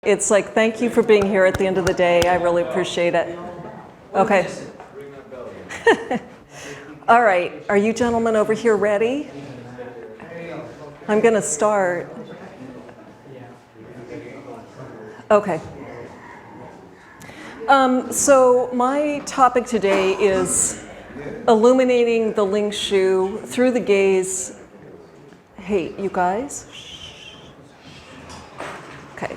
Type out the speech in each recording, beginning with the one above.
It's like, thank you for being here at the end of the day. I really appreciate it. Okay. All right. Are you gentlemen over here ready? I'm going to start. Okay. So my topic today is illuminating the Lingshu through the gaze. Hey, you guys. Okay.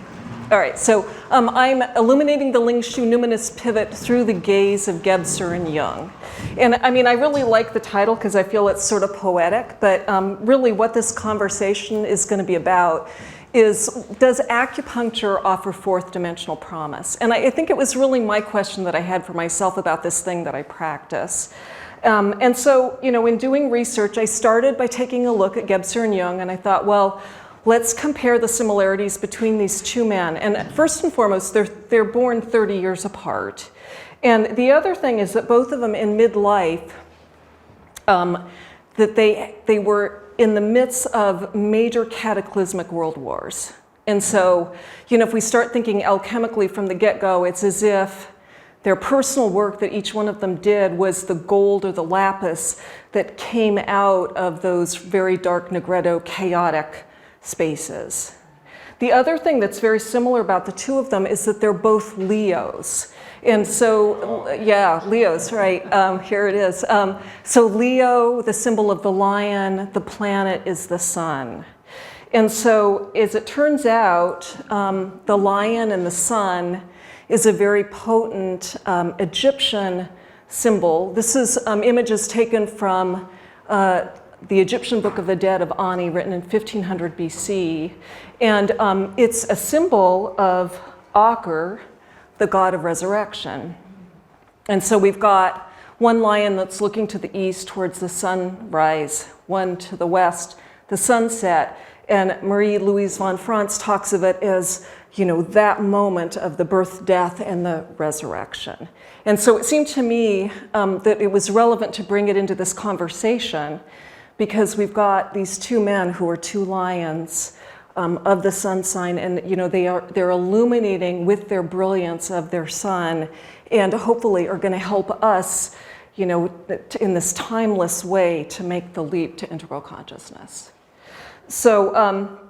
All right, so I'm illuminating the Lingshu Numinous Pivot through the gaze of Gebser and Jung. And I mean, I really like the title because I feel it's sort of poetic, but really what this conversation is going to be about is, does acupuncture offer fourth dimensional promise? And I think it was really my question that I had for myself about this thing that I practice. And so, you know, in doing research, I started by taking a look at Gebser and Jung, and I thought, well, let's compare the similarities between these two men. And first and foremost, they're born 30 years apart. And the other thing is that both of them in midlife, that they were in the midst of major cataclysmic world wars. And so, you know, if we start thinking alchemically from the get-go, it's as if their personal work that each one of them did was the gold or the lapis that came out of those very dark, Negredo, chaotic spaces. The other thing that's very similar about the two of them is that they're both Leos. And so, yeah, Leos, right, here it is. So Leo, the symbol of the lion, the planet is the sun. And so as it turns out, the lion and the sun is a very potent Egyptian symbol. This is images taken from the Egyptian Book of the Dead of Ani, written in 1500 BC. And it's a symbol of Akur, the god of resurrection. And so we've got one lion that's looking to the east towards the sunrise, one to the west, the sunset. And Marie-Louise von Franz talks of it as, you know, that moment of the birth, death, and the resurrection. And so it seemed to me that it was relevant to bring it into this conversation, because we've got these two men who are two lions of the sun sign, and you know they're illuminating with their brilliance of their sun, and hopefully are going to help us, you know, in this timeless way to make the leap to integral consciousness. So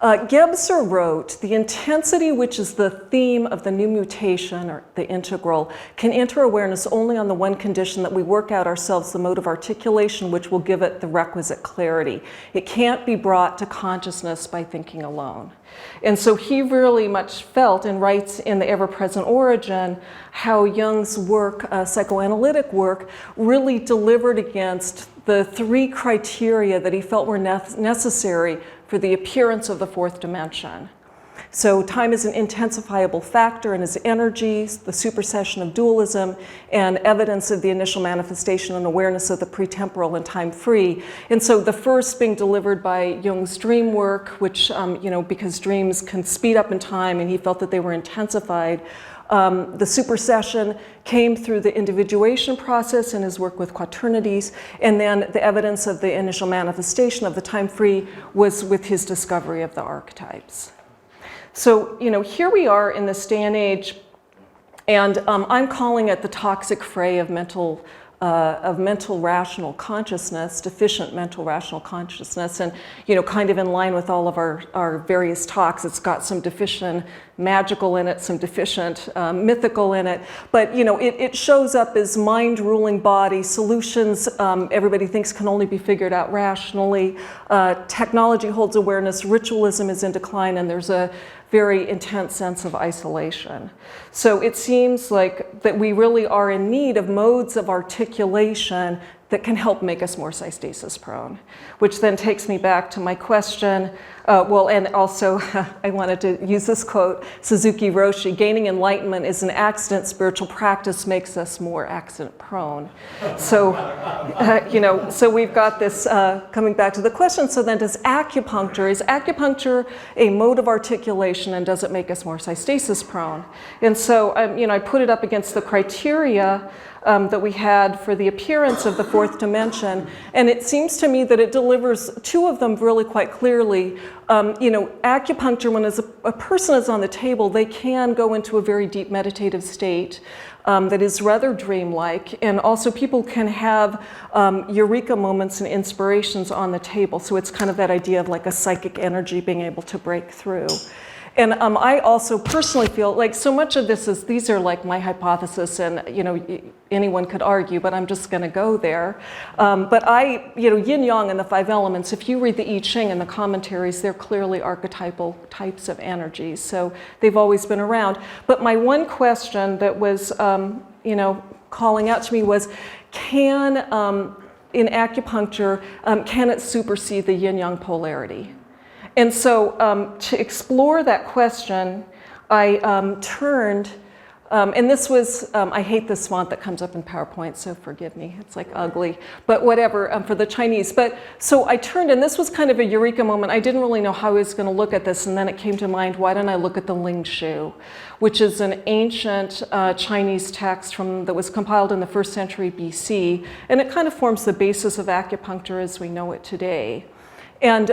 Gebser wrote, the intensity which is the theme of the new mutation, or the integral, can enter awareness only on the one condition that we work out ourselves the mode of articulation which will give it the requisite clarity. It can't be brought to consciousness by thinking alone. And so he really much felt, and writes in the Ever-Present Origin, how Jung's work, psychoanalytic work, really delivered against the three criteria that he felt were necessary for the appearance of the fourth dimension. So time is an intensifiable factor in his energies, the supersession of dualism, and evidence of the initial manifestation and awareness of the pretemporal and time-free. And so the first being delivered by Jung's dream work, which, you know, because dreams can speed up in time, and he felt that they were intensified. The supersession came through the individuation process in his work with quaternities, and then the evidence of the initial manifestation of the time-free was with his discovery of the archetypes. So, you know, here we are in this day and age, and I'm calling it the toxic fray of mental rational consciousness, deficient mental rational consciousness, and, you know, kind of in line with all of our various talks. It's got some deficient magical in it, some deficient mythical in it, but, you know, it shows up as mind ruling body solutions. Everybody thinks can only be figured out rationally. Technology holds awareness, ritualism is in decline, and there's a very intense sense of isolation. So it seems like that we really are in need of modes of articulation that can help make us more systasis prone, which then takes me back to my question. Well, and also I wanted to use this quote, Suzuki Roshi, gaining enlightenment is an accident, spiritual practice makes us more accident prone. So, you know, so we've got this coming back to the question, so then is acupuncture a mode of articulation, and does it make us more systasis prone? And so, you know, I put it up against the criteria that we had for the appearance of the fourth dimension. And it seems to me that it delivers two of them really quite clearly. Acupuncture, when a person is on the table, they can go into a very deep meditative state that is rather dreamlike. And also people can have eureka moments and inspirations on the table. So it's kind of that idea of like a psychic energy being able to break through. And I also personally feel like so much of these are like my hypothesis, and anyone could argue, but I'm just going to go there. But yin yang and the five elements, if you read the I Ching and the commentaries, they're clearly archetypal types of energies. So they've always been around. But my one question that was, calling out to me was, in acupuncture, can it supersede the yin yang polarity? And so to explore that question, I turned, and this was, I hate this font that comes up in PowerPoint, so forgive me, it's like ugly, but whatever, for the Chinese. But so I turned, and this was kind of a eureka moment. I didn't really know how I was going to look at this, and then it came to mind, why don't I look at the Lingshu, which is an ancient Chinese text that was compiled in the 1st century BC, and it kind of forms the basis of acupuncture as we know it today. And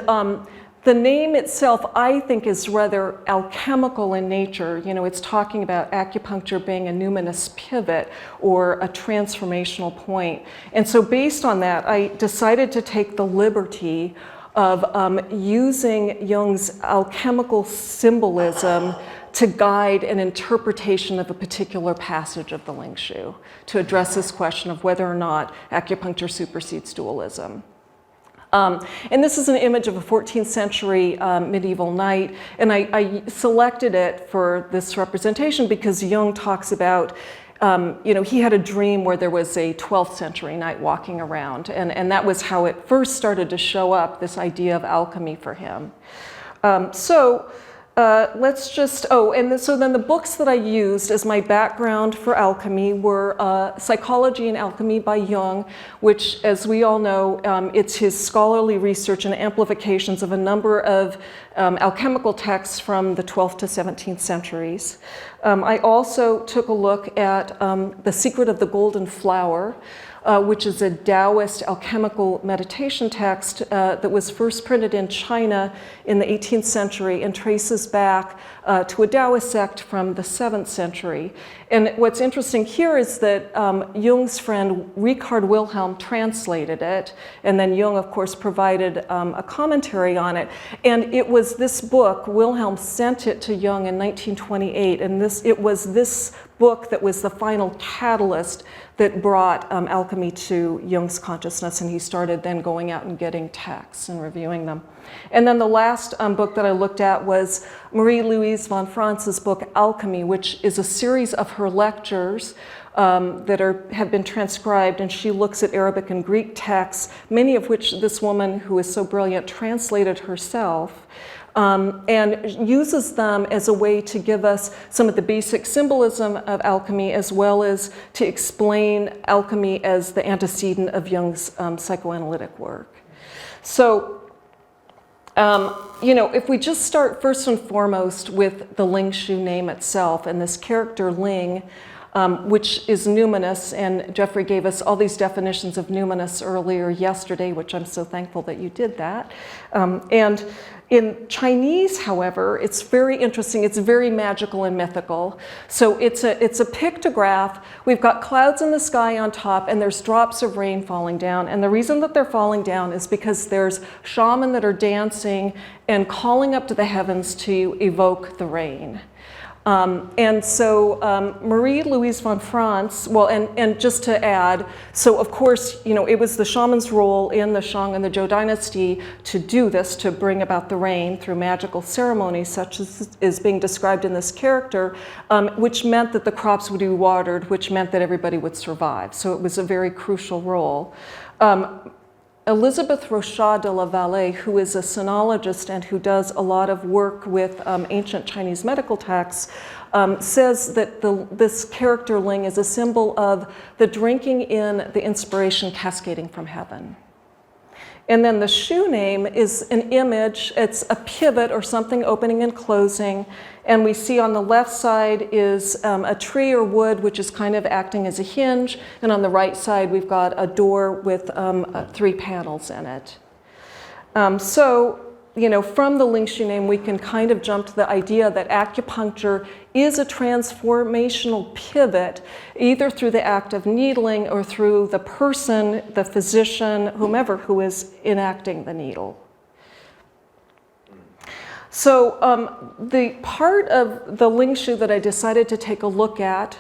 the name itself, I think, is rather alchemical in nature. It's talking about acupuncture being a numinous pivot or a transformational point. And so based on that, I decided to take the liberty of using Jung's alchemical symbolism to guide an interpretation of a particular passage of the Lingshu to address this question of whether or not acupuncture supersedes dualism. And this is an image of a 14th century medieval knight, and I selected it for this representation because Jung talks about, he had a dream where there was a 12th century knight walking around, and that was how it first started to show up, this idea of alchemy for him. So then the books that I used as my background for alchemy were Psychology and Alchemy by Jung, which, as we all know, it's his scholarly research and amplifications of a number of alchemical texts from the 12th to 17th centuries. I also took a look at The Secret of the Golden Flower, which is a Taoist alchemical meditation text that was first printed in China in the 18th century and traces back to a Taoist sect from the 7th century. And what's interesting here is that Jung's friend Richard Wilhelm translated it, and then Jung, of course, provided a commentary on it. And it was this book, Wilhelm sent it to Jung in 1928, and it was this book that was the final catalyst that brought alchemy to Jung's consciousness, and he started then going out and getting texts and reviewing them. And then the last book that I looked at was Marie-Louise von Franz's book, Alchemy, which is a series of her lectures that have been transcribed, and she looks at Arabic and Greek texts, many of which this woman, who is so brilliant, translated herself. And uses them as a way to give us some of the basic symbolism of alchemy, as well as to explain alchemy as the antecedent of Jung's psychoanalytic work. So, if we just start first and foremost with the Lingshu name itself and this character Ling, which is numinous, and Jeffrey gave us all these definitions of numinous earlier yesterday, which I'm so thankful that you did that. And in Chinese, however, it's very interesting. It's very magical and mythical. So it's a pictograph. We've got clouds in the sky on top, and there's drops of rain falling down. And the reason that they're falling down is because there's shaman that are dancing and calling up to the heavens to evoke the rain. And so Marie-Louise von Franz, and just to add, so of course, it was the shaman's role in the Shang and the Zhou dynasty to do this, to bring about the rain through magical ceremonies, such as is being described in this character, which meant that the crops would be watered, which meant that everybody would survive. So it was a very crucial role. Elizabeth Rochat de la Vallée, who is a sinologist and who does a lot of work with ancient Chinese medical texts, says that this character Ling is a symbol of the drinking in the inspiration cascading from heaven. And then the Shu name is an image. It's a pivot or something opening and closing. And we see on the left side is a tree or wood, which is kind of acting as a hinge. And on the right side, we've got a door with 3 panels in it. So, you know, from the Lingshu name, we can kind of jump to the idea that acupuncture is a transformational pivot, either through the act of needling or through the person, the physician, whomever who is enacting the needle. So the part of the Lingshu that I decided to take a look at,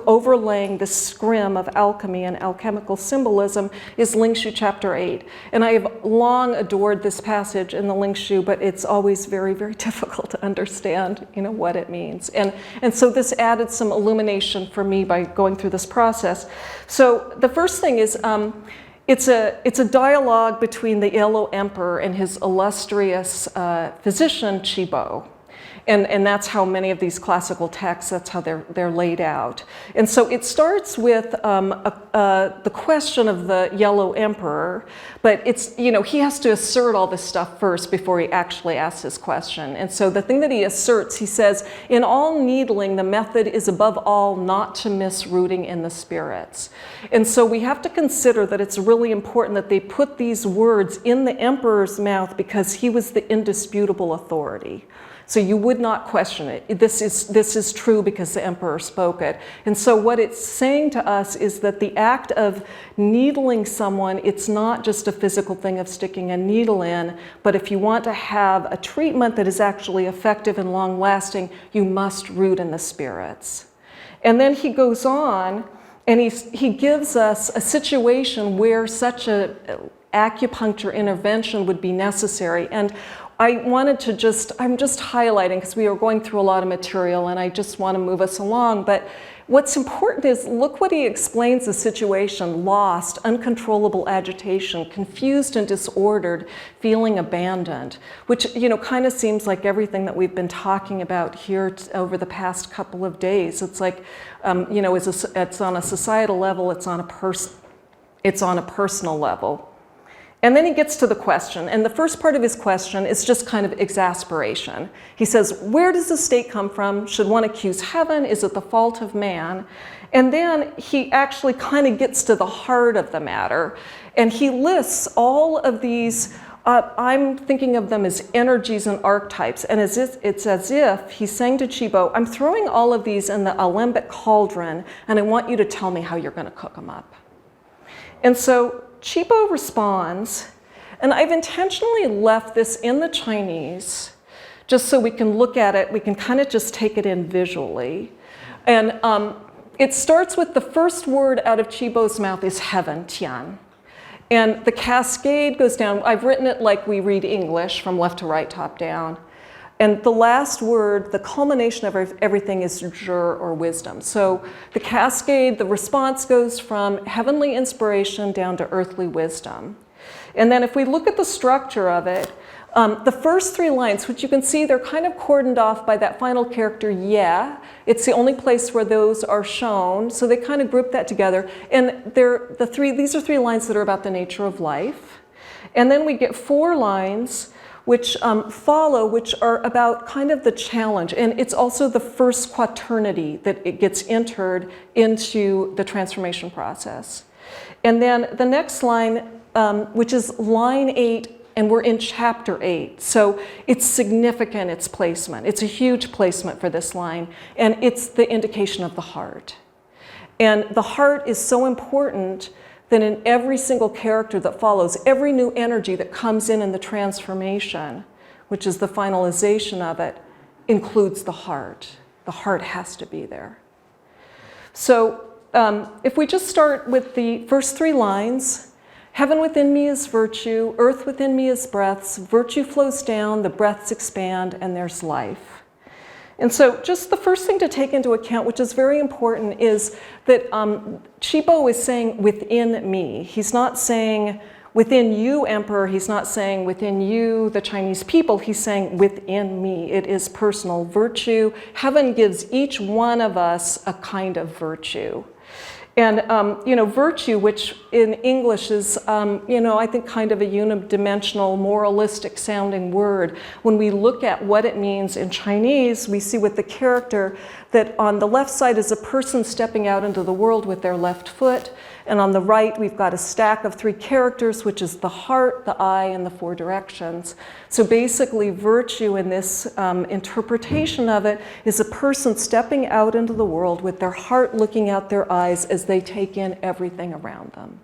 overlaying the scrim of alchemy and alchemical symbolism, is Lingshu Chapter 8. And I have long adored this passage in the Lingshu, but it's always very, very difficult to understand, you know, what it means. And so this added some illumination for me by going through this process. So the first thing is, it's a dialogue between the Yellow Emperor and his illustrious physician, Chibo. And that's how many of these classical texts, that's how they're laid out. And so it starts with the question of the Yellow Emperor, but it's, you know, he has to assert all this stuff first before he actually asks his question. And so the thing that he asserts, he says, in all needling, the method is above all not to miss rooting in the spirits. And so we have to consider that it's really important that they put these words in the emperor's mouth because he was the indisputable authority. So you would not question it. This is true because the emperor spoke it. And so what it's saying to us is that the act of needling someone, it's not just a physical thing of sticking a needle in, but if you want to have a treatment that is actually effective and long-lasting, you must root in the spirits. And then he goes on, and he gives us a situation where such a acupuncture intervention would be necessary. And I wanted to I'm just highlighting because we are going through a lot of material and I just want to move us along. But what's important is look what he explains the situation: lost, uncontrollable agitation, confused and disordered, feeling abandoned, which, you know, kind of seems like everything that we've been talking about here over the past couple of days. It's like, you know, it's on a societal level, it's on a personal level. And then he gets to the question, and the first part of his question is just kind of exasperation. He says, where does the state come from? Should one accuse heaven? Is it the fault of man? And then he actually kind of gets to the heart of the matter, and he lists all of these, I'm thinking of them as energies and archetypes, and it's as if he's saying to Chibo, I'm throwing all of these in the alembic cauldron, and I want you to tell me how you're going to cook them up. And so Chibo responds, and I've intentionally left this in the Chinese just so we can look at it, we can kind of just take it in visually. And it starts with the first word out of Chibo's mouth is heaven, tian. And the cascade goes down. I've written it like we read English, from left to right, top down. And the last word, the culmination of everything, is zhi, or wisdom. So the cascade, the response goes from heavenly inspiration down to earthly wisdom. And then if we look at the structure of it, the first 3 lines, which you can see, they're kind of cordoned off by that final character, yeah. It's the only place where those are shown. So they kind of group that together. And these are 3 lines that are about the nature of life. And then we get 4 lines which follow, which are about kind of the challenge. And it's also the first quaternity that it gets entered into the transformation process. And then the next line, which is line 8, and we're in chapter 8. So it's significant, its placement. It's a huge placement for this line. And it's the indication of the heart. And the heart is so important that in every single character that follows, every new energy that comes in the transformation, which is the finalization of it, includes the heart. The heart has to be there. So if we just start with the first 3 lines, heaven within me is virtue, earth within me is breaths, virtue flows down, the breaths expand, and there's life. And so just the first thing to take into account, which is very important, is that Chibo is saying within me. He's not saying within you, Emperor. He's not saying within you, the Chinese people. He's saying within me. It is personal virtue. Heaven gives each one of us a kind of virtue. And, virtue, which in English is, I think kind of a unidimensional, moralistic sounding word. When we look at what it means in Chinese, we see with the character that on the left side is a person stepping out into the world with their left foot. And on the right, we've got a stack of 3 characters, which is the heart, the eye, and the 4 directions. So basically, virtue in this interpretation of it is a person stepping out into the world with their heart looking out their eyes as they take in everything around them.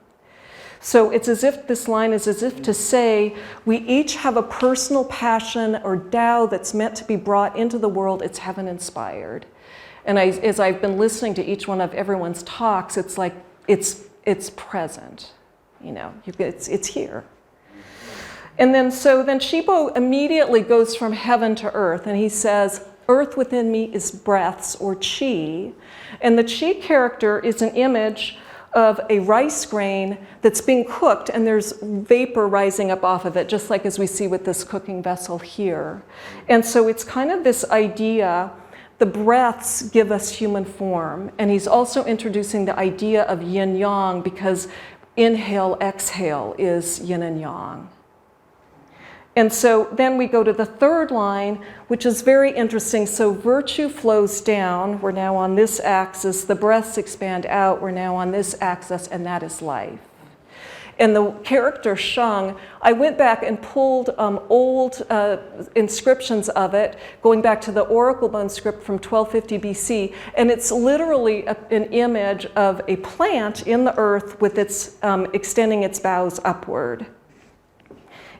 So it's as if this line is as if to say, we each have a personal passion or Tao that's meant to be brought into the world. It's heaven inspired. And as I've been listening to each one of everyone's talks, it's like, it's present, it's here. And then Shibo immediately goes from heaven to earth, and he says, earth within me is breaths, or chi. And the chi character is an image of a rice grain that's being cooked, and there's vapor rising up off of it, just like as we see with this cooking vessel here. And so it's kind of this idea. The breaths give us human form, and he's also introducing the idea of yin-yang because inhale, exhale is yin and yang. And so then we go to the third line, which is very interesting. So virtue flows down. We're now on this axis. The breaths expand out. We're now on this axis, and that is life. And the character Sheng, I went back and pulled old inscriptions of it, going back to the oracle bone script from 1250 BC, and it's literally an image of a plant in the earth with its extending its boughs upward.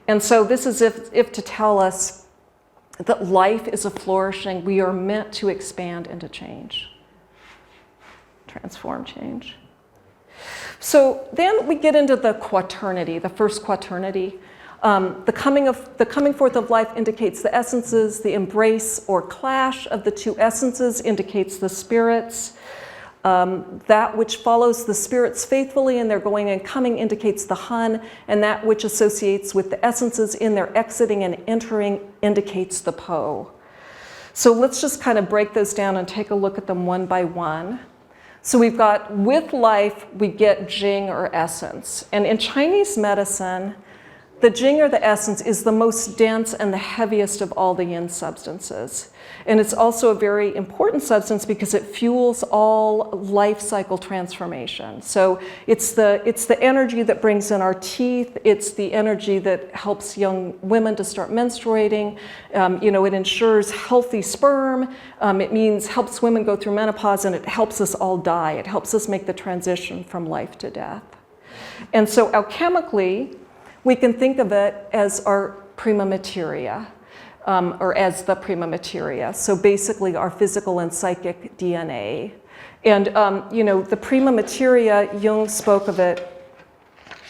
And so this is if to tell us that life is a flourishing, we are meant to expand into change, transform, change. So then we get into the quaternity, the first quaternity. The coming forth of life indicates the essences. The embrace or clash of the 2 essences indicates the spirits. That which follows the spirits faithfully in their going and coming indicates the hun, and that which associates with the essences in their exiting and entering indicates the po. So let's just kind of break those down and take a look at them one by one. So we've got, with life, we get Jing or essence. And in Chinese medicine, the Jing or the essence is the most dense and the heaviest of all the yin substances. And it's also a very important substance because it fuels all life cycle transformation. So it's the energy that brings in our teeth. It's the energy that helps young women to start menstruating. It ensures healthy sperm. It helps women go through menopause, and it helps us all die. It helps us make the transition from life to death. And so alchemically, we can think of it as our Prima Materia, or as the Prima Materia. So basically our physical and psychic DNA. And, the Prima Materia, Jung spoke of it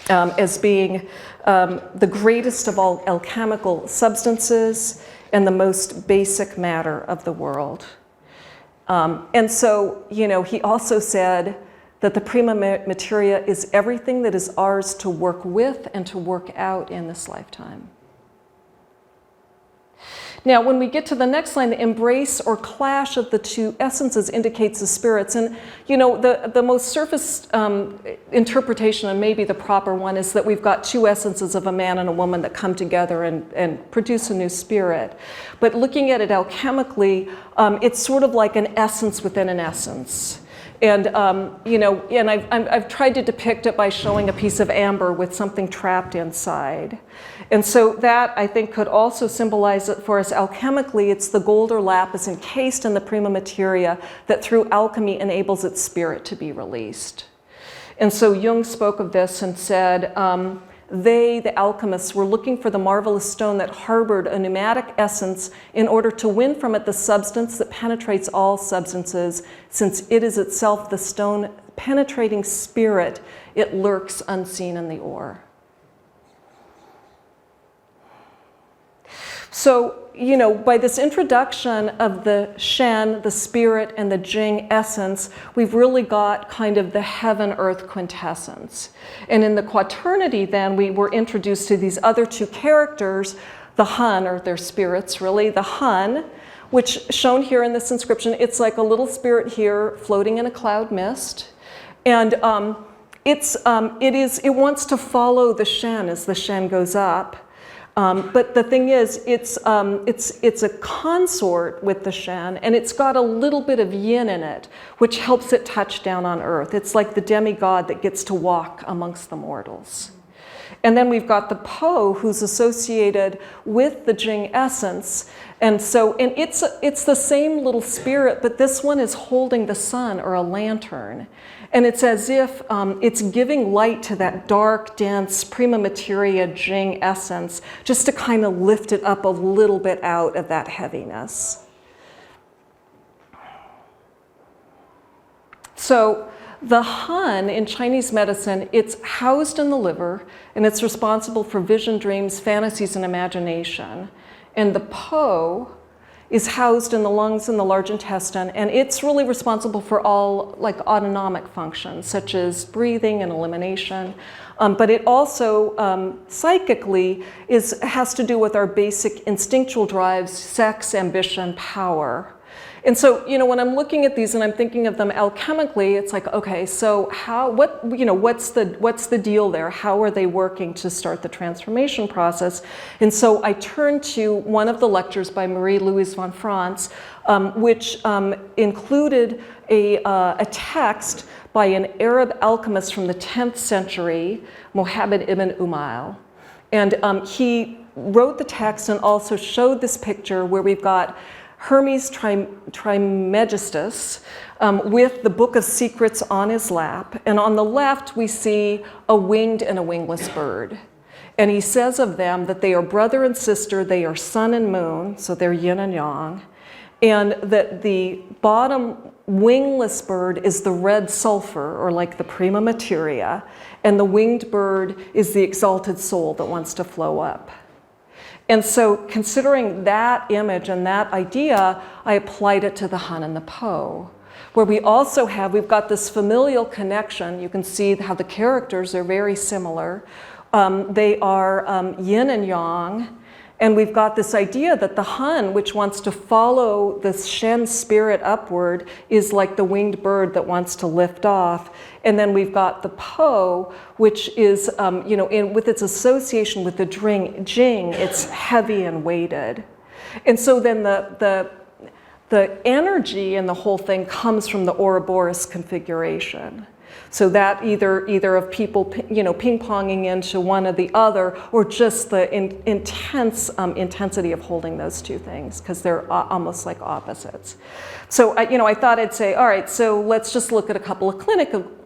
as being the greatest of all alchemical substances and the most basic matter of the world. And so, he also said that the Prima Materia is everything that is ours to work with and to work out in this lifetime. Now, when we get to the next line, the embrace or clash of the 2 essences indicates the spirits. And, the most surface interpretation, and maybe the proper one, is that we've got 2 essences of a man and a woman that come together and produce a new spirit. But looking at it alchemically, it's sort of like an essence within an essence. And, and I've tried to depict it by showing a piece of amber with something trapped inside. And so that, I think, could also symbolize it for us alchemically. It's the gold or lapis encased in the Prima Materia that through alchemy enables its spirit to be released. And so Jung spoke of this and said, they, the alchemists, were looking for the marvelous stone that harbored a pneumatic essence in order to win from it the substance that penetrates all substances, since it is itself the stone penetrating spirit. It lurks unseen in the ore. So, by this introduction of the Shen, the spirit, and the Jing essence, we've really got kind of the heaven-earth quintessence. And in the quaternity, then, we were introduced to these other 2 characters, the hun, or their spirits, really. The hun, which shown here in this inscription, it's like a little spirit here floating in a cloud mist. And it wants to follow the shen as the shen goes up. But the thing is, it's a consort with the shen, and it's got a little bit of yin in it, which helps it touch down on earth. It's like the demigod that gets to walk amongst the mortals. And then we've got the po, who's associated with the Jing essence. And it's the same little spirit, but this one is holding the sun or a lantern. And it's as if it's giving light to that dark, dense, Prima Materia Jing essence, just to kind of lift it up a little bit out of that heaviness. So the Han in Chinese medicine, it's housed in the liver, and it's responsible for vision, dreams, fantasies, and imagination. And the Po is housed in the lungs and the large intestine, and it's really responsible for all like autonomic functions, such as breathing and elimination. But it also psychically has to do with our basic instinctual drives, sex, ambition, power. And so, when I'm looking at these and I'm thinking of them alchemically, it's like, okay, so what's the deal there? How are they working to start the transformation process? And so I turn to one of the lectures by Marie-Louise von Franz, which included a text by an Arab alchemist from the 10th century, Mohammed ibn Umayl. And he wrote the text and also showed this picture where we've got Hermes Trismegistus with the Book of Secrets on his lap. And on the left, we see a winged and a wingless bird. And he says of them that they are brother and sister, they are sun and moon, so they're yin and yang. And that the bottom wingless bird is the red sulfur, or like the Prima Materia. And the winged bird is the exalted soul that wants to flow up. And so considering that image and that idea, I applied it to the Han and the Po, where we've got this familial connection. You can see how the characters are very similar. They are yin and yang. And we've got this idea that the Han, which wants to follow the Shen spirit upward, is like the winged bird that wants to lift off. And then we've got the Po, which is, with its association with the Jing, it's heavy and weighted. And so then the energy in the whole thing comes from the Ouroboros configuration. So that either of people, ping-ponging into one or the other, or just the intense intensity of holding those two things, because they're almost like opposites. So I thought I'd say, all right, so let's just look at a couple of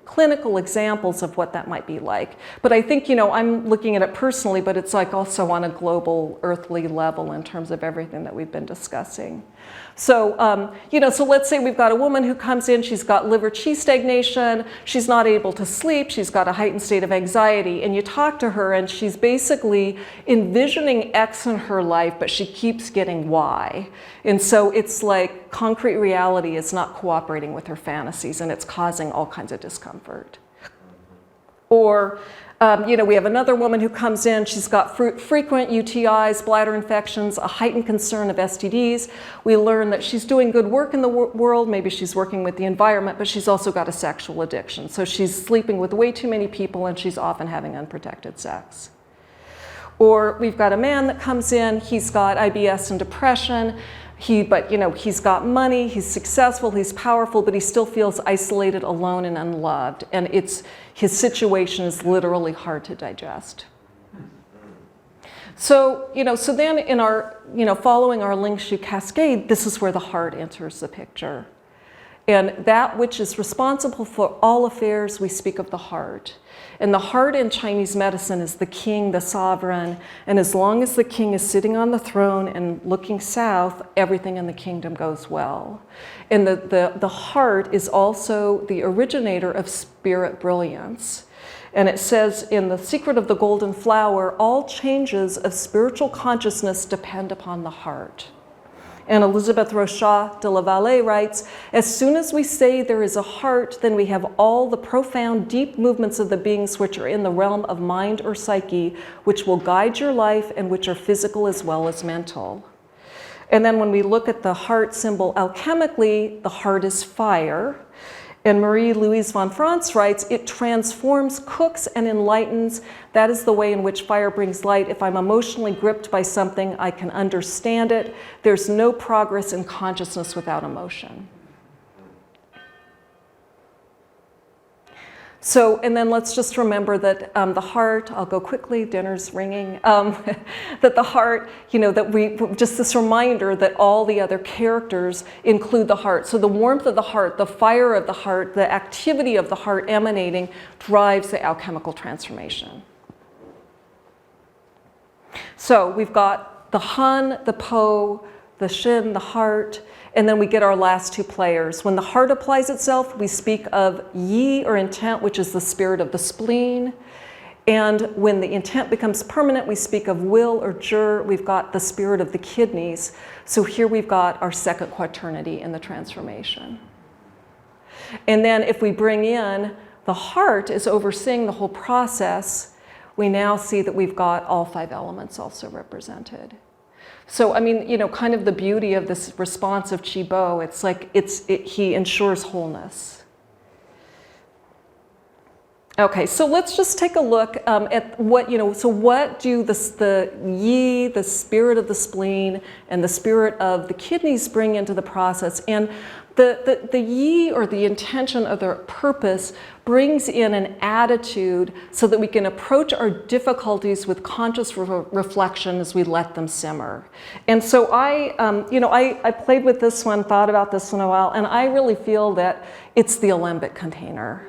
clinical examples of what that might be like. But I think, I'm looking at it personally, but it's like also on a global earthly level in terms of everything that we've been discussing. So, so let's say we've got a woman who comes in, she's got liver qi stagnation, she's not able to sleep, she's got a heightened state of anxiety, and you talk to her and she's basically envisioning X in her life, but she keeps getting Y. And so it's like concrete reality is not cooperating with her fantasies, and it's causing all kinds of discomfort. Or, we have another woman who comes in, she's got frequent UTIs, bladder infections, a heightened concern of STDs. We learn that she's doing good work in the world, maybe she's working with the environment, but she's also got a sexual addiction. So she's sleeping with way too many people, and she's often having unprotected sex. Or we've got a man that comes in, he's got IBS and depression. He's got money, he's successful, he's powerful, but he still feels isolated, alone, and unloved. And his situation is literally hard to digest. So, so then in our, following our Lingshu cascade, this is where the heart enters the picture. And that which is responsible for all affairs, we speak of the heart. And the heart in Chinese medicine is the king, the sovereign. And as long as the king is sitting on the throne and looking south, everything in the kingdom goes well. And the heart is also the originator of spirit brilliance. And it says in The Secret of the Golden Flower, all changes of spiritual consciousness depend upon the heart. And Elizabeth Rochat de la Vallée writes, as soon as we say there is a heart, then we have all the profound, deep movements of the beings which are in the realm of mind or psyche, which will guide your life and which are physical as well as mental. And then when we look at the heart symbol alchemically, the heart is fire. And Marie-Louise von Franz writes, it transforms, cooks, and enlightens. That is the way in which fire brings light. If I'm emotionally gripped by something, I can understand it. There's no progress in consciousness without emotion. So, and then let's just remember that the heart, I'll go quickly, dinner's ringing, that the heart, that just this reminder that all the other characters include the heart. So the warmth of the heart, the fire of the heart, the activity of the heart emanating drives the alchemical transformation. So we've got the hun, the po, the shin, the heart, and then we get our last two players. When the heart applies itself, we speak of yi, or intent, which is the spirit of the spleen. And when the intent becomes permanent, we speak of will, or jur. We've got the spirit of the kidneys. So here we've got our second quaternity in the transformation. And then if we bring in the heart is overseeing the whole process, we now see that we've got all 5 elements also represented. So, I mean, kind of the beauty of this response of Qi-Bo, it's like he ensures wholeness. Okay, so let's just take a look at what, so what do the yi, the spirit of the spleen, and the spirit of the kidneys bring into the process? And the yi, or the intention of the purpose, brings in an attitude so that we can approach our difficulties with conscious reflection as we let them simmer. And so I played with this one, thought about this one a while, and I really feel that it's the alembic container.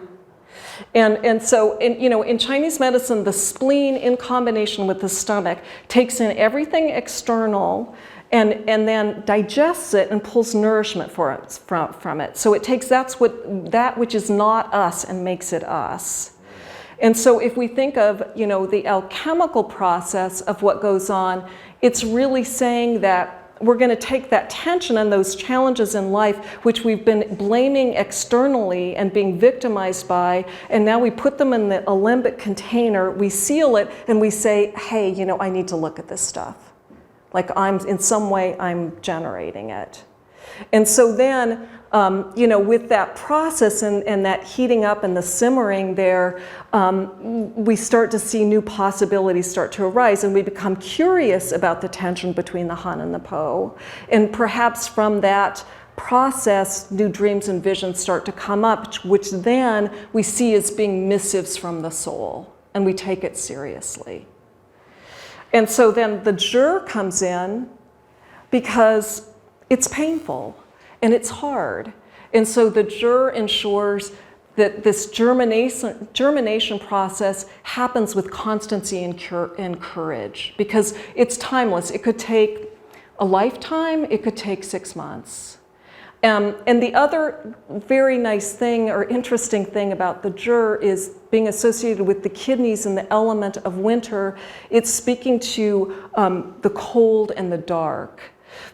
And so, in Chinese medicine, the spleen in combination with the stomach takes in everything external and then digests it and pulls nourishment from it. So it takes that which is not us and makes it us. And so if we think of, the alchemical process of what goes on, it's really saying that we're going to take that tension and those challenges in life, which we've been blaming externally and being victimized by, and now we put them in the alembic container, we seal it, and we say, hey, I need to look at this stuff. Like in some way, I'm generating it. And so then, with that process and that heating up and the simmering there, we start to see new possibilities start to arise, and we become curious about the tension between the hun and the po. And perhaps from that process, new dreams and visions start to come up, which then we see as being missives from the soul, and we take it seriously. And so then the jur comes in because it's painful and it's hard. And so the jur ensures that this germination process happens with constancy and courage, because it's timeless. It could take a lifetime, it could take 6 months. And the other very nice thing or interesting thing about the jur is being associated with the kidneys and the element of winter. It's speaking to the cold and the dark.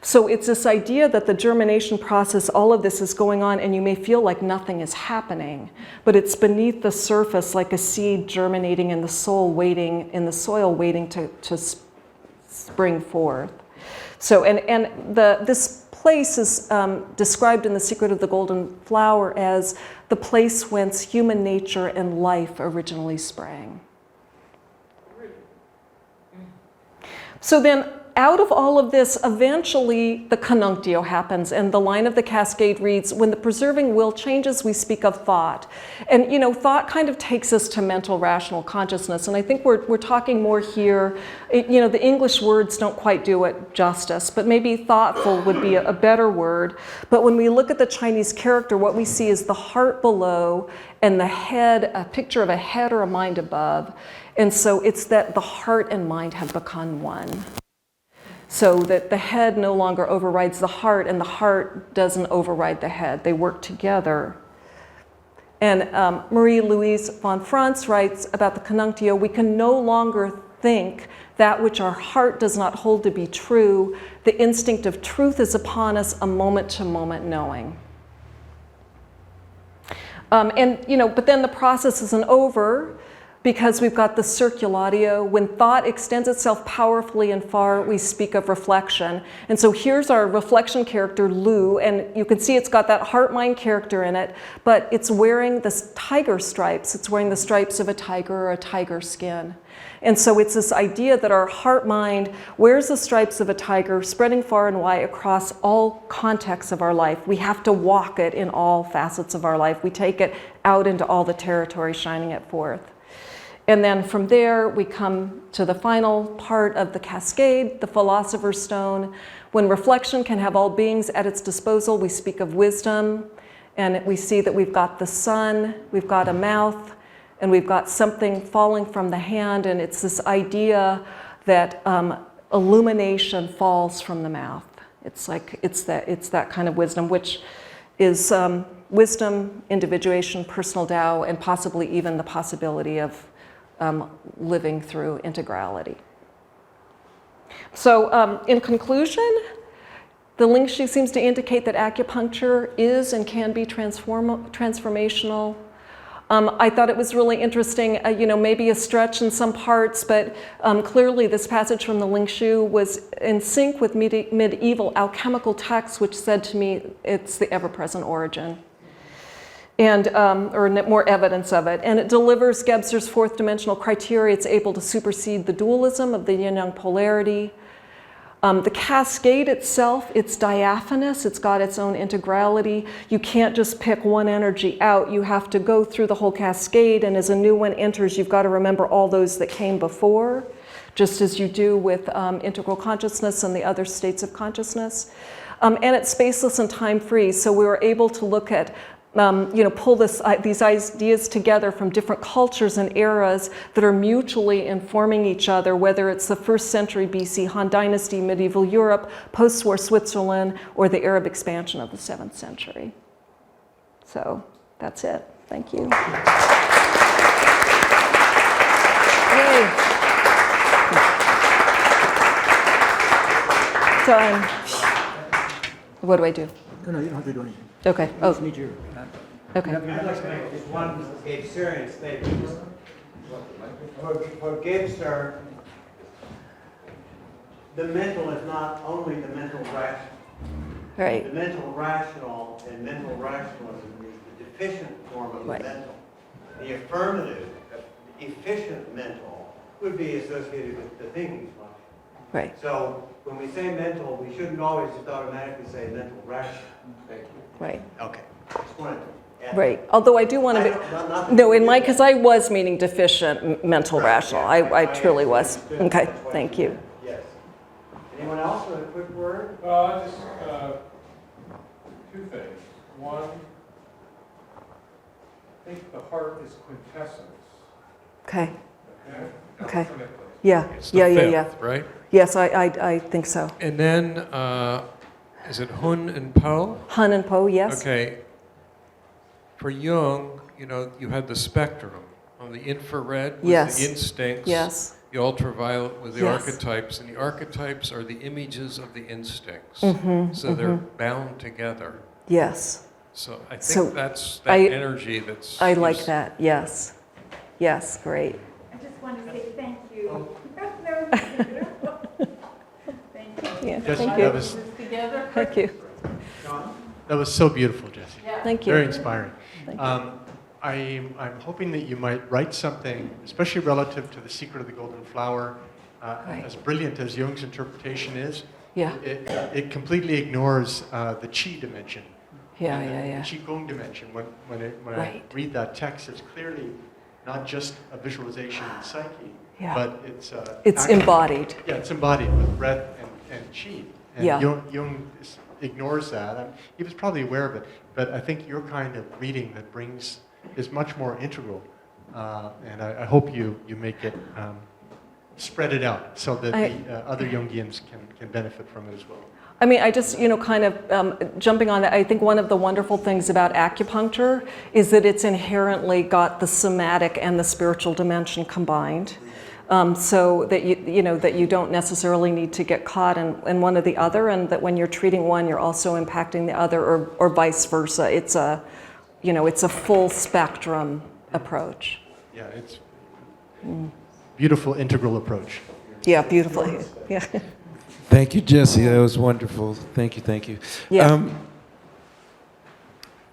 So it's this idea that the germination process, all of this is going on, and you may feel like nothing is happening, but it's beneath the surface, like a seed germinating in the soil, waiting to spring forth. So, this place is described in The Secret of the Golden Flower as the place whence human nature and life originally sprang. So then, out of all of this, eventually the Canuck Deal happens, and the line of the cascade reads, when the preserving will changes, we speak of thought. And thought kind of takes us to mental rational consciousness, and I think we're talking more here, the English words don't quite do it justice, but maybe thoughtful would be a better word. But when we look at the Chinese character, what we see is the heart below and the head, a picture of a head or a mind above. And so it's that the heart and mind have become one. So that the head no longer overrides the heart, and the heart doesn't override the head. They work together. And Marie-Louise von Franz writes about the Canuck Deal, we can no longer think that which our heart does not hold to be true. The instinct of truth is upon us, a moment-to-moment knowing. But then the process isn't over. because we've got the circulatio. When thought extends itself powerfully and far, we speak of reflection. And so here's our reflection character, Lu, and you can see it's got that heart-mind character in it, but it's wearing the tiger stripes. It's wearing the stripes of a tiger or a tiger skin. And so it's this idea that our heart-mind wears the stripes of a tiger, spreading far and wide across all contexts of our life. We have to walk it in all facets of our life. We take it out into all the territory, shining it forth. And then from there, we come to the final part of the cascade, the philosopher's stone. When reflection can have all beings at its disposal, we speak of wisdom. And we see that we've got the sun, we've got a mouth, and we've got something falling from the hand. And it's this idea that illumination falls from the mouth. It's that kind of wisdom, which is wisdom, individuation, personal Tao, and possibly even the possibility of living through integrality. So in conclusion, the Lingshu seems to indicate that acupuncture is and can be transformational. I thought it was really interesting, maybe a stretch in some parts, but clearly this passage from the Lingshu was in sync with medieval alchemical texts, which said to me it's the ever-present origin. And, or more evidence of it. And it delivers Gebser's fourth dimensional criteria. It's able to supersede the dualism of the yin-yang polarity. The cascade itself, it's diaphanous. It's got its own integrality. You can't just pick one energy out. You have to go through the whole cascade, and as a new one enters, you've got to remember all those that came before, just as you do with integral consciousness and the other states of consciousness. And it's spaceless and time-free, so we were able to look at pull these ideas together from different cultures and eras that are mutually informing each other, whether it's the 1st century BC Han Dynasty, medieval Europe, post-war Switzerland, or the Arab expansion of the 7th century. So that's it. Thank you. Yay. So what do I do? No, you don't have to do anything. Okay. You just need your. Okay. I'd like to make just one Gebserian statement. For Gebser, the mental is not only the mental rational. Right. The mental rational and mental rationalism is the deficient form of the mental. The affirmative, efficient mental would be associated with the thinking function. Right. So when we say mental, we shouldn't always just automatically say mental rational. Thank you. Right. Okay. Just wanted to add Right. Although I do want to because I was meaning deficient mental rational. I truly was. Okay. Thank you. Yes. Anyone else with a quick word? Just two things. One, I think the heart is quintessence. Okay. Okay. Okay. Yeah. It's the Yeah. fifth, right? Yes, I think so. And then, is it Hun and Po? Han and Po, yes. Okay. For Jung, you had the spectrum. On the infrared was the instincts. Yes. The ultraviolet was the Yes. archetypes, and the archetypes are the images of the instincts. Mm-hmm, so they're bound together. Yes. So I think So that's that energy that's... I like that, yes. Yes, great. I just want to say thank you. Thank you. Yeah, Jessie, thank you. that was, Thank you. that was so beautiful, Jessie. Thank you. Very inspiring. Thank you. I'm hoping that you might write something, especially relative to The Secret of the Golden Flower. Right. As brilliant as Jung's interpretation is, Yeah. it completely ignores the Qi dimension. Yeah. The Qigong dimension. When I Right. read that text, it's clearly not just a visualization in psyche, Yeah. but It's embodied. Yeah, it's embodied with breath and Qi. And Yeah. Jung ignores that. He was probably aware of it, but I think your kind of reading that is much more integral. And I hope you make it, spread it out so that the other Jungians can benefit from it as well. I mean, I just, kind of jumping on that, I think one of the wonderful things about acupuncture is that it's inherently got the somatic and the spiritual dimension combined. So that that you don't necessarily need to get caught in one or the other, and that when you're treating one, you're also impacting the other, or vice versa. It's a full spectrum approach. Yeah, it's beautiful integral approach. Yeah, beautiful. Yeah. Thank you, Jessie. That was wonderful. Thank you, thank you. Yeah.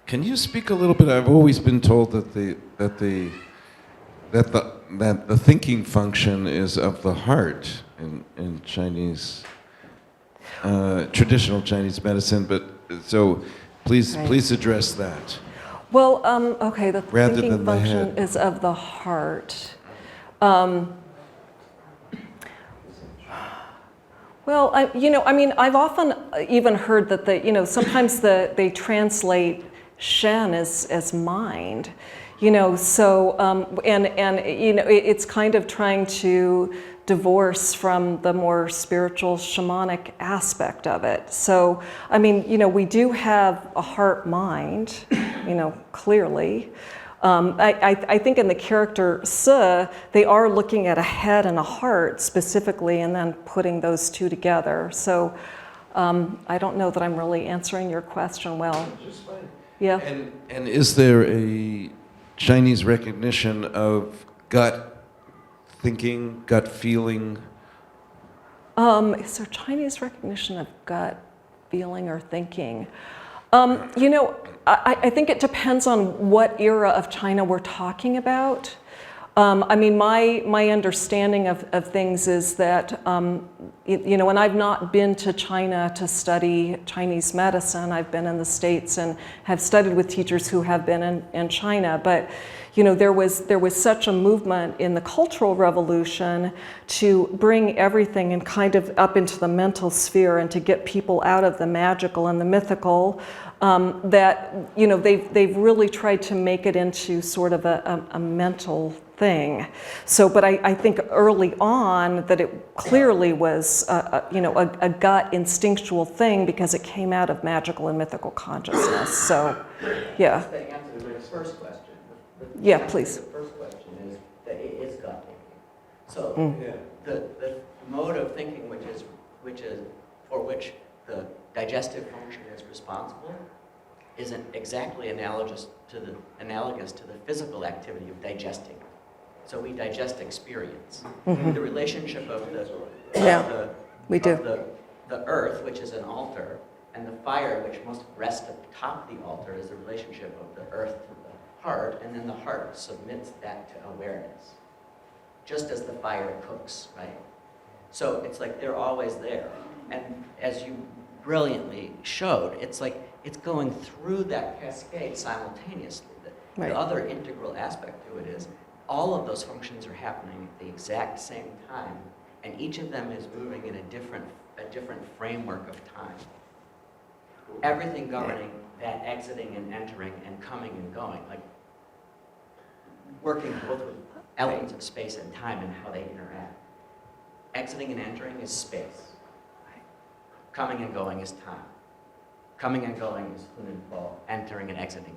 Can you speak a little bit? I've always been told that the thinking function is of the heart in Chinese traditional Chinese medicine. But so, please address that. Well, okay. The Rather thinking than the function head. is of the heart. Well, I've often even heard that sometimes they translate Shen as mind, so, it's kind of trying to divorce from the more spiritual shamanic aspect of it. So, we do have a heart mind, clearly. I think in the character Se, they are looking at a head and a heart specifically and then putting those two together. So I don't know that I'm really answering your question well. Just fine. Yeah. And is there a Chinese recognition of gut thinking, gut feeling? Is there Chinese recognition of gut feeling or thinking? I think it depends on what era of China we're talking about. My understanding of things is that, and I've not been to China to study Chinese medicine. I've been in the States and have studied with teachers who have been in China. But, there was such a movement in the Cultural Revolution to bring everything and kind of up into the mental sphere and to get people out of the magical and the mythical. That they've really tried to make it into sort of a mental thing. So, but I think early on that it clearly was a gut instinctual thing because it came out of magical and mythical consciousness. So, yeah. The answer to the first question. Yeah, please. The first question is that it is gut thinking. So the mode of thinking which is for which the digestive function is responsible isn't exactly analogous to the physical activity of digesting. So we digest experience. Mm-hmm. The relationship of We do. the earth, which is an altar, and the fire, which must rest atop the altar, is the relationship of the earth to the heart, and then the heart submits that to awareness, just as the fire cooks, right? So it's like they're always there. And as you brilliantly showed, it's like it's going through that cascade simultaneously. Right. The other integral aspect to it is all of those functions are happening at the exact same time, and each of them is moving in a different framework of time. Everything governing that exiting and entering and coming and going, like working both with elements of space and time and how they interact. Exiting and entering is space. Coming and going is time. Coming and going is hun and po. Entering and exiting.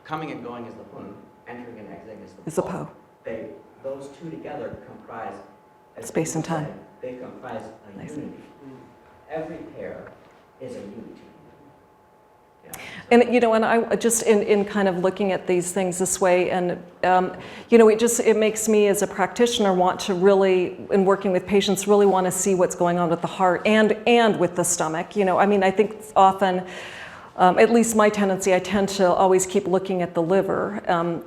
Coming and going is the hun. Entering and exiting is the po. Those two together comprise Space and time. They comprise a unity. Every pair is a unity. Yeah. And and I just in kind of looking at these things this way, and it makes me as a practitioner want to really, in working with patients, really want to see what's going on with the heart and with the stomach. I think often, at least my tendency, I tend to always keep looking at the liver. And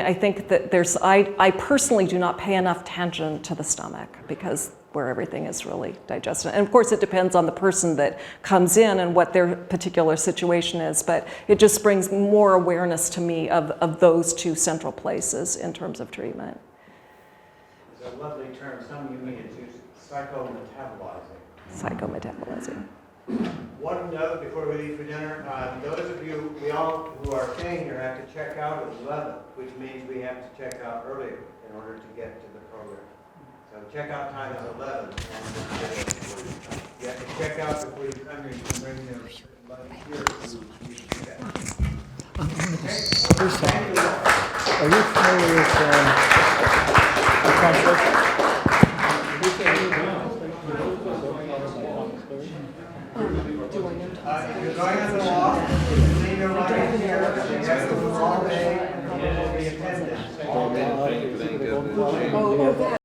I think that I personally do not pay enough attention to the stomach because where everything is really digested. And of course it depends on the person that comes in and what their particular situation is, but it just brings more awareness to me of those two central places in terms of treatment. It's a lovely term, some Jungians use psychometabolizing. Psychometabolism. One note before we leave for dinner, those of you, we all who are staying here have to check out at 11, which means we have to check out earlier in order to get to the program. So checkout time is 11. And you have to check out before you come here. You can bring your lunch here if you do that. First of all, are you familiar with Acupuncture? If you're going on the walk, leave your luggage here. You have to move all day, and there will be attendance all day. Oh, that.